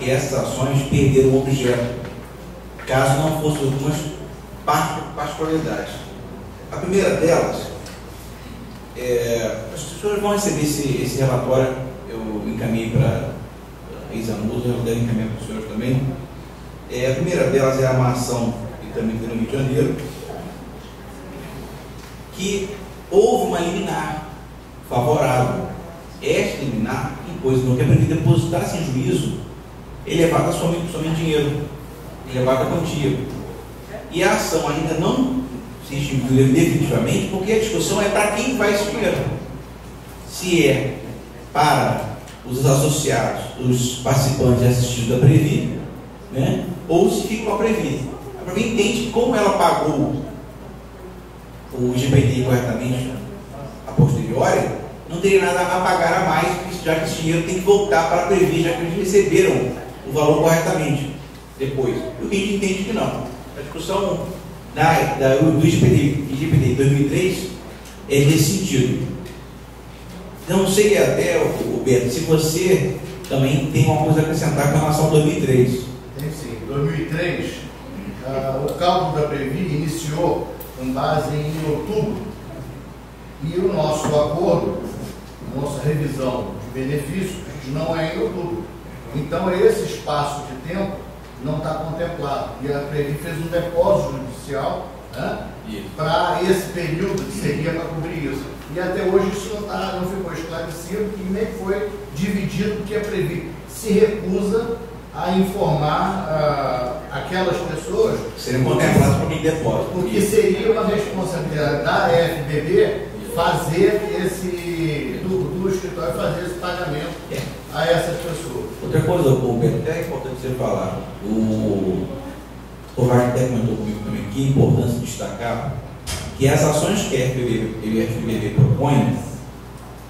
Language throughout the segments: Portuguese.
que essas ações perderam o objeto, caso não fossem algumas particularidades. A primeira delas, as pessoas vão receber esse relatório, eu encaminhei para a Isamusa, eu devo encaminhar para os senhores também. A primeira delas é uma ação que também tem no Rio de Janeiro, que houve uma liminar favorável. Esta liminar impôs não que a prefeitura depositasse em juízo elevada somente dinheiro, elevada quantia. E a ação ainda não se extinguiu definitivamente, porque a discussão é para quem vai esse dinheiro. Se é para os associados, os participantes e assistidos da Previ, né? Ou se fica com a Previ. A Previ entende que, como ela pagou o IGPTI corretamente a posteriori, não teria nada a pagar a mais, já que esse dinheiro tem que voltar para a Previ, já que eles receberam o valor corretamente depois. E o que a gente entende que não. A discussão do IGPTI 2003 é nesse sentido. Não sei até, Beto, se você também tem uma coisa a acrescentar com relação a 2003. Tem sim. Em 2003, o cálculo da Previ iniciou com base em outubro. E o nosso acordo, a nossa revisão de benefícios, não é em outubro. Então, esse espaço de tempo não está contemplado. E a Previ fez um depósito judicial, né, para esse período que seria para cobrir isso. E até hoje isso não ficou esclarecido e nem foi dividido, porque a Previ se recusa a informar aquelas pessoas. Seriam contempladas por depósito. Porque seria uma responsabilidade da FBB fazer do escritório fazer esse pagamento a essas pessoas. Outra coisa, Beto, até é importante você falar. O Wagner até comentou comigo também que é importante destacar que as ações que a FBB propõe,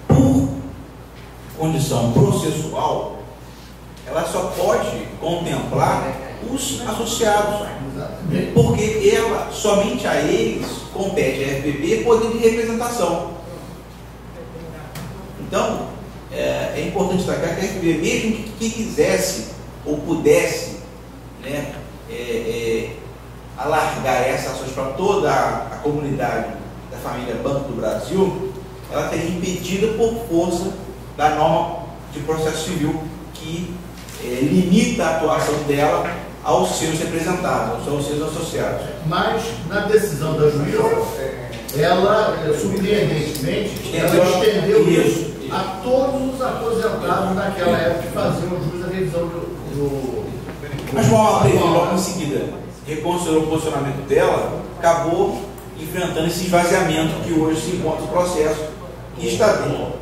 por condição processual, ela só pode contemplar os associados, porque somente a eles compete a FBB poder de representação. Então, é importante destacar que a FBB, mesmo que quisesse ou pudesse, né, alargar essas ações para toda a comunidade da família Banco do Brasil, ela teria impedida por força da norma de processo civil que limita a atuação dela aos seus representados, aos seus associados. Mas, na decisão da juíza, ela, surpreendentemente, ela estendeu isso a todos os aposentados naquela época que faziam o juiz a revisão do... Mas como ela prevê logo em seguida, reconsiderou o posicionamento dela, acabou enfrentando esse esvaziamento que hoje se encontra no processo e está dentro.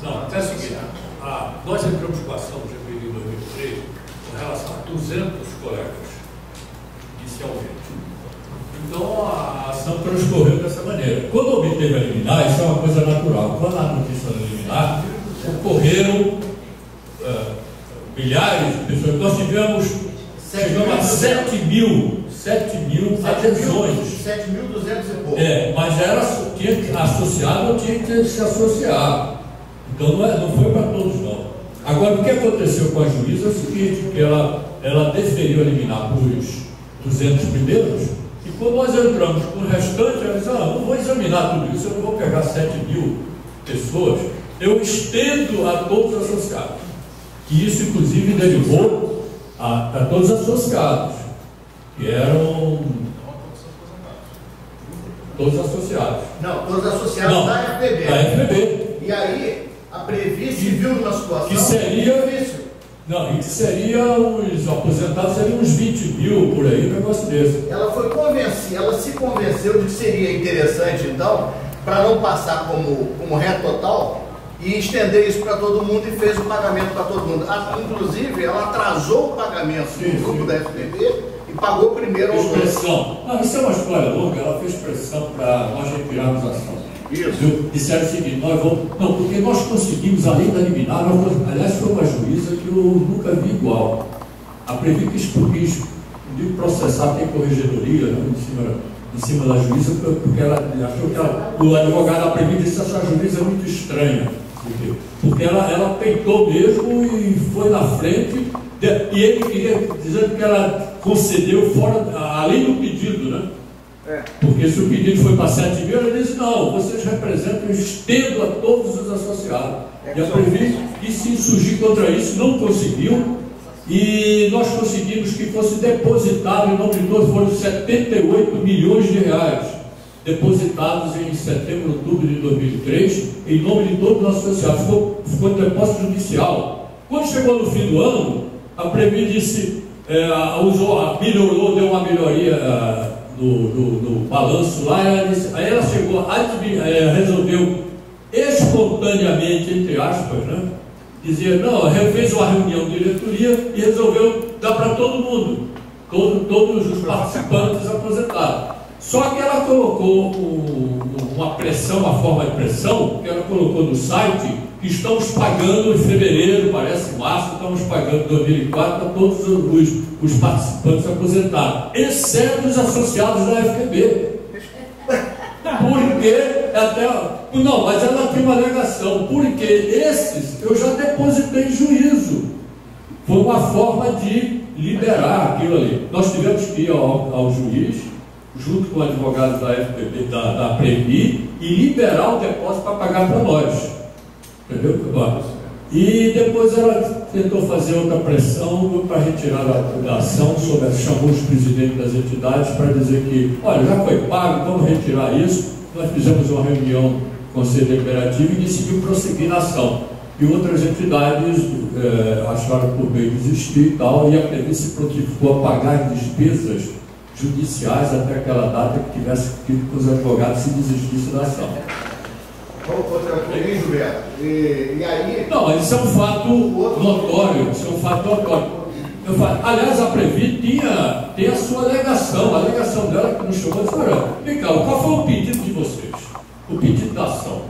Não, até o seguinte, nós entramos com a ação do GPI em 2003 com relação a 200 colegas, inicialmente. Então a ação transcorreu dessa maneira. Quando obteve a liminar, isso é uma coisa natural. Quando a notícia da liminar, ocorreram milhares de pessoas. Nós chegamos a 7 mil adesões. 7.200 e pouco. Mas tinha que associado ou tinha que se associar. Então não foi para todos, não. Agora, o que aconteceu com a juíza é o seguinte, que ela deferiu a liminar para os 200 primeiros, e quando nós entramos com o restante, ela disse, não vou examinar tudo isso, eu não vou pegar 7.000 pessoas, eu estendo a todos os associados. E isso, inclusive, derivou a todos os associados, que eram todos associados. Não, todos associados da FBB. Da FBB. E aí, a Previ se viu numa situação que seria difícil. Não, e que seria os aposentados, seriam uns 20 mil por aí, um negócio desse. Ela foi convencida, ela se convenceu de que seria interessante, então, para não passar como ré total, e estender isso para todo mundo e fez o pagamento para todo mundo. Inclusive, ela atrasou o pagamento do grupo da FBB e pagou primeiro ao Fez pressão. Não, isso é uma história longa, ela fez pressão para nós retirarmos a ação. Isso. Disseram o seguinte, nós vamos... Não, porque nós conseguimos, além da liminar, aliás, foi uma juíza que eu nunca vi igual. A Previ quis processar, tem corregedoria, né, em cima da juíza, porque ela achou que o advogado da Previ disse que essa juíza é muito estranha. Porque ela peitou mesmo e foi na frente, e ele queria, dizendo que ela concedeu fora, além do pedido, né? Porque se o pedido foi para 7 mil, ela disse, não, vocês representam, eu estendo a todos os associados. E a Previ quis se insurgir contra isso, não conseguiu, e nós conseguimos que fosse depositado em nome de todos, foram 78 milhões de reais depositados em setembro, outubro de 2003, em nome de todos os associados. Ficou em depósito judicial. Quando chegou no fim do ano, a Previ disse, melhorou, deu uma melhoria no balanço lá, aí ela chegou, resolveu espontaneamente, entre aspas, né, dizer, não, fez uma reunião de diretoria e resolveu dar para todo mundo, todos os participantes aposentados. Só que ela colocou uma pressão, uma forma de pressão, que ela colocou no site, que estamos pagando em fevereiro, parece março, estamos pagando em 2004 a todos os participantes aposentados, exceto os associados da FQB. Porque não, mas ela tem uma alegação, porque esses eu já depositei em juízo. Foi uma forma de liberar aquilo ali. Nós tivemos que ir ao juiz, junto com advogados da FPB, da Previ, e liberar o depósito para pagar para nós. Entendeu? E depois ela tentou fazer outra pressão para retirar da ação, chamou os presidentes das entidades para dizer que, olha, já foi pago, vamos retirar isso. Nós fizemos uma reunião com o Conselho Deliberativo e decidiu prosseguir na ação. E outras entidades acharam por bem desistir e tal, e a Previ se prontificou a pagar despesas judiciais até aquela data que tivesse pedido que os advogados se desistissem da ação. Outra coisa, Gilberto. E aí... Não, isso é um fato notório. Isso é um fato notório. Aliás, a Previ tem a sua alegação. A alegação dela que nos chamou de fora. Vem cá, qual foi o pedido de vocês? O pedido da ação.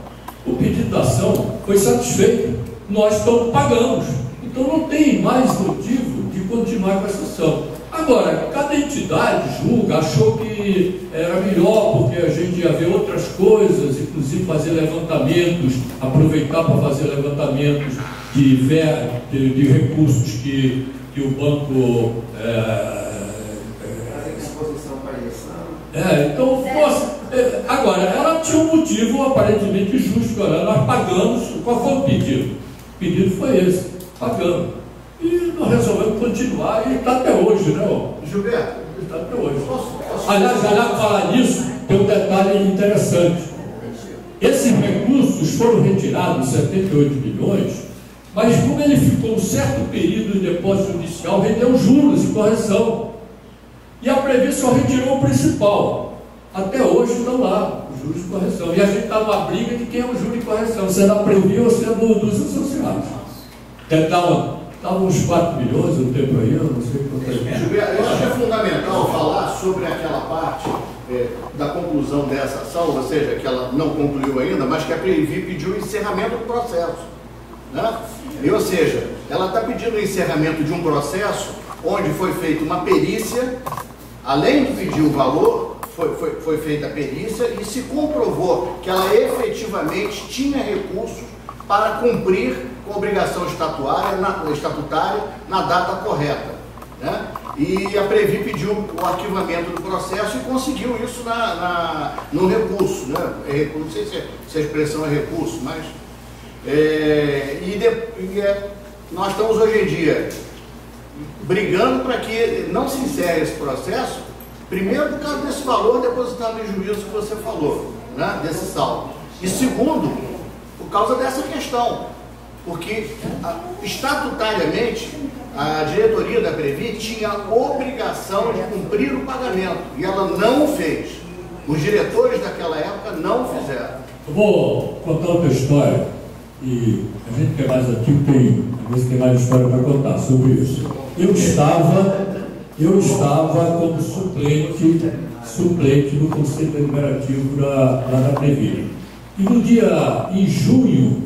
O pedido da ação foi satisfeito. Nós pagamos. Então não tem mais motivo de continuar com essa ação. Agora, cada entidade julga, achou que era melhor porque a gente ia ver outras coisas, inclusive fazer levantamentos, aproveitar para fazer levantamentos de recursos que o banco... exposição para eleição. Então, agora, ela tinha um motivo aparentemente justo, nós pagamos, qual foi o pedido? O pedido foi esse, pagamos. E nós resolvemos continuar e está até hoje, né? Gilberto, está até hoje. Aliás, para falar nisso, tem um detalhe interessante. Esses recursos foram retirados, 78 milhões, mas como ele ficou um certo período em depósito judicial, rendeu juros e correção. E a Previ só retirou o principal. Até hoje estão lá, os juros e correção. E a gente está numa briga de quem é o juro e correção, se é da Previ ou se é dos associados. Estavam uns 4 milhões, no tempo aí, eu não sei quanto é. Gilberto, eu acho que é fundamental falar sobre aquela parte da conclusão dessa ação, ou seja, que ela não concluiu ainda, mas que a Previ pediu o encerramento do processo. Né? Ou seja, ela está pedindo o encerramento de um processo onde foi feita uma perícia, além de pedir o valor, foi feita a perícia e se comprovou que ela efetivamente tinha recursos para cumprir com a obrigação estatutária na data correta. Né? E a Previ pediu o arquivamento do processo e conseguiu isso no recurso. Né? Não sei se a expressão é recurso, mas... nós estamos hoje em dia brigando para que não se encerre esse processo, primeiro por causa desse valor depositado em juízo que você falou, né? Desse saldo. E segundo, por causa dessa questão. Porque, estatutariamente, a diretoria da Previ tinha a obrigação de cumprir o pagamento, e ela não o fez. Os diretores daquela época não o fizeram. Eu vou contar outra história, e a gente que é mais antigo tem mais história para contar sobre isso. Eu estava como suplente no Conselho Deliberativo da Previ. E em junho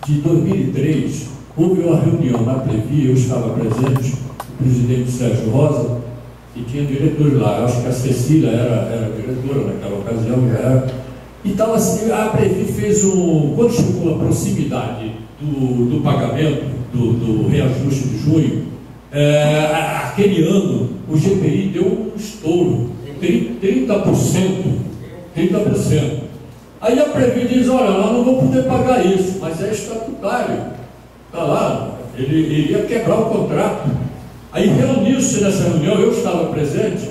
de 2003, houve uma reunião na Previ, eu estava presente, o presidente Sérgio Rosa, e tinha diretores lá. Eu acho que a Cecília era diretora naquela ocasião, Então, assim, a Previ fez quando chegou a proximidade do pagamento, do reajuste de junho, aquele ano, o GPI deu um estouro, 30%. Aí a Previ diz, olha, nós não vamos poder pagar isso, mas é estatutário, está lá, ele iria quebrar o contrato. Aí reuniu-se nessa reunião, eu estava presente,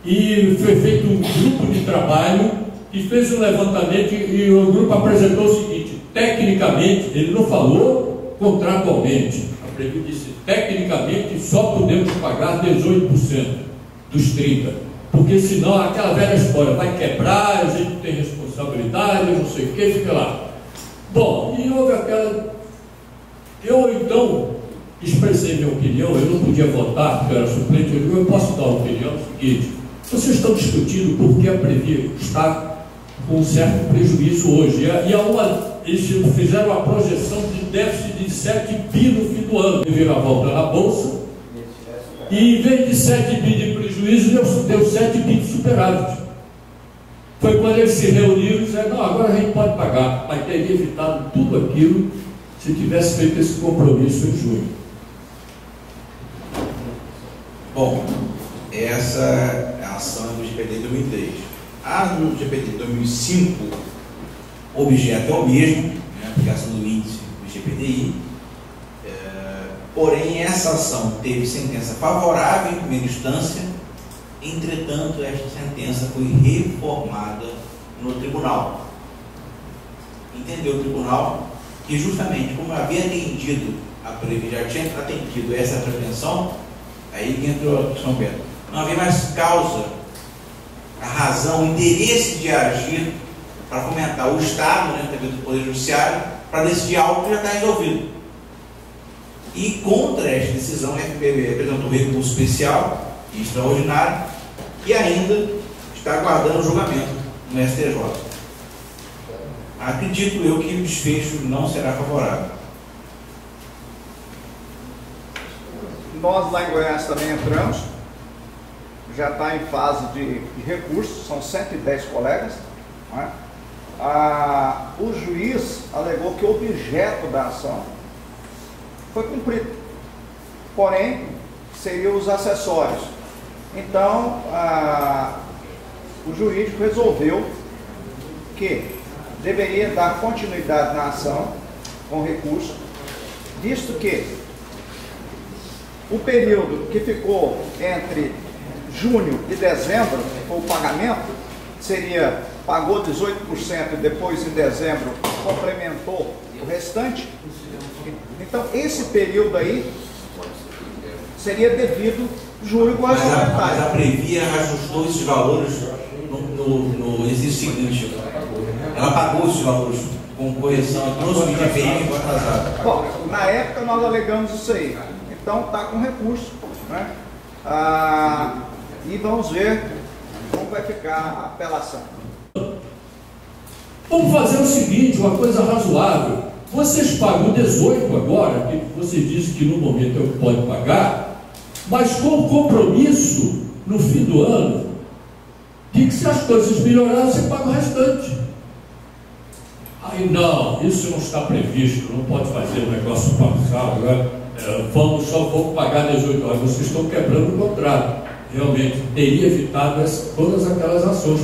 e foi feito um grupo de trabalho e fez um levantamento, e o grupo apresentou o seguinte: tecnicamente, ele não falou contratualmente, a Previ disse, tecnicamente só podemos pagar 18% dos 30%, porque senão aquela velha história vai quebrar, a gente tem responsabilidade, não sei o que, fica lá. Bom, e houve aquela... Eu então expressei minha opinião, eu não podia votar porque eu era suplente, eu posso dar uma opinião, é o seguinte: vocês estão discutindo por que a Previ está com um certo prejuízo hoje, eles fizeram uma projeção de déficit de 7 bi no fim do ano, de volta na Bolsa, e em vez de 7 bi de prejuízo, deu 7 bi de superávit. Foi quando eles se reuniram e disseram, não, agora a gente pode pagar, mas teria evitado tudo aquilo se tivesse feito esse compromisso em junho. Bom, essa é a ação do GPD 2003. A do GPD 2005, o objeto é o mesmo, né, a aplicação do índice do GPDI, porém essa ação teve sentença favorável em primeira instância, entretanto esta sentença foi reformada no tribunal. Entendeu o tribunal que justamente como havia atendido, a Previ já tinha atendido essa pretensão, aí que entrou a São Pedro, não havia mais causa, a razão, o interesse de agir para fomentar o Estado, né, através do Poder Judiciário, para decidir algo que já está resolvido. E contra esta decisão, a FPB apresentou um recurso especial e extraordinário e ainda está aguardando o julgamento no STJ. Acredito eu que o desfecho não será favorável. Nós lá em Goiás também entramos, já está em fase de recurso, são 110 colegas, né? O juiz alegou que o objeto da ação foi cumprido, porém seriam os acessórios. Então o jurídico resolveu que deveria dar continuidade na ação com recurso, visto que o período que ficou entre junho e dezembro, foi o pagamento, pagou 18% e depois em dezembro complementou o restante. Então esse período aí seria devido julho com as mas a Previ ajustou esses valores no exercício seguinte. Ela pagou esses valores com correção, trouxe o IGPI e atrasado. Bom, na época nós alegamos isso aí. Então está com recurso, né? E vamos ver como vai ficar a apelação. Vamos fazer o seguinte, uma coisa razoável. Vocês pagam 18 agora, que vocês dizem que no momento eu pode pagar, mas com compromisso, no fim do ano, de que se as coisas melhorarem, você paga o restante. Aí não, isso não está previsto, não pode fazer um negócio parcial, né? Só vou pagar 18 horas, vocês estão quebrando o contrato. Realmente teria evitado todas aquelas ações.